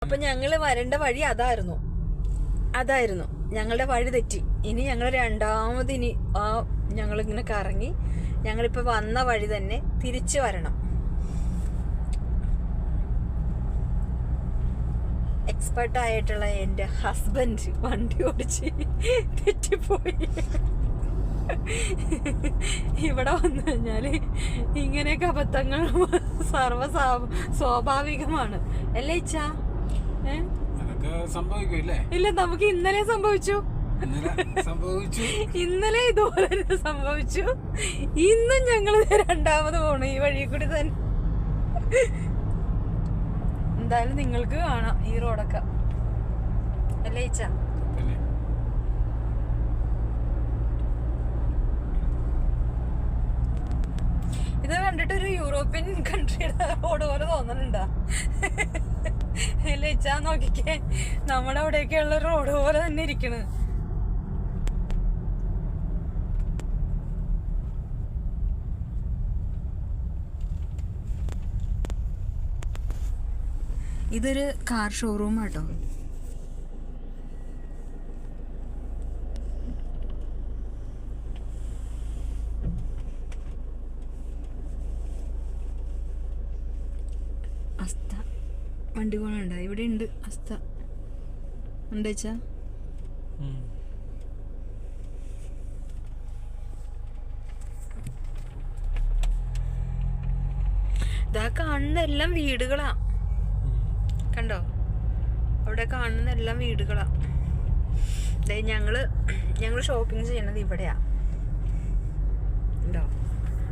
അപ്പൊ ഞങ്ങള് വരേണ്ട വഴി അതായിരുന്നു ഞങ്ങളുടെ വഴി തെറ്റി. ഇനി ഞങ്ങൾ രണ്ടാമത് ഞങ്ങളിങ്ങനെ കറങ്ങി ഞങ്ങളിപ്പോ വന്ന വഴി തന്നെ തിരിച്ചു വരണം. എക്സ്പെർട്ട് ആയിട്ടുള്ള എൻ്റെ ഹസ്ബൻഡ് വണ്ടി ഓടിച്ച് തെറ്റിപ്പോയി. ഇവിടെ വന്നു കഴിഞ്ഞാല് ഇങ്ങനെയൊക്കെ അബദ്ധങ്ങൾ സ്വാഭാവികമാണ് അല്ലേ ഇച്ചാ? ഇല്ല, നമുക്ക് ഇന്നലെ സംഭവിച്ചു. ഇന്നലെ ഇതുപോലെ തന്നെ സംഭവിച്ചു. ഇന്നും ഞങ്ങള് രണ്ടാമത് പോണു ഈ വഴി കൂടി തന്നെ. എന്തായാലും നിങ്ങൾക്ക് കാണാം ഈ റോഡൊക്കെ അല്ലേ ഇച്ച? ഇത് കണ്ടിട്ട് ഒരു യൂറോപ്യൻ കൺട്രിയുടെ റോഡ് പോലെ തോന്നുന്നുണ്ടാ അല്ലേ ഇച്ച? നോക്കിക്കേ, നമ്മുടെ അവിടെയൊക്കെയുള്ള റോഡ് പോലെ തന്നെ ഇരിക്കണ്. ഇതൊരു കാർ ഷോറൂം ആട്ടോ. അസ്ത വണ്ടി പോണുണ്ട, ഇവിടെ ഉണ്ട് അസ്ത ഉണ്ടച്ചാ. ഇതാ കാണുന്നെല്ലാം വീടുകളാ, കണ്ടോ? അവിടെ കാണുന്ന എല്ലാം വീടുകളാ. ഞങ്ങള് ഷോപ്പിംഗ് ചെയ്യണത് ഇവിടെയാ.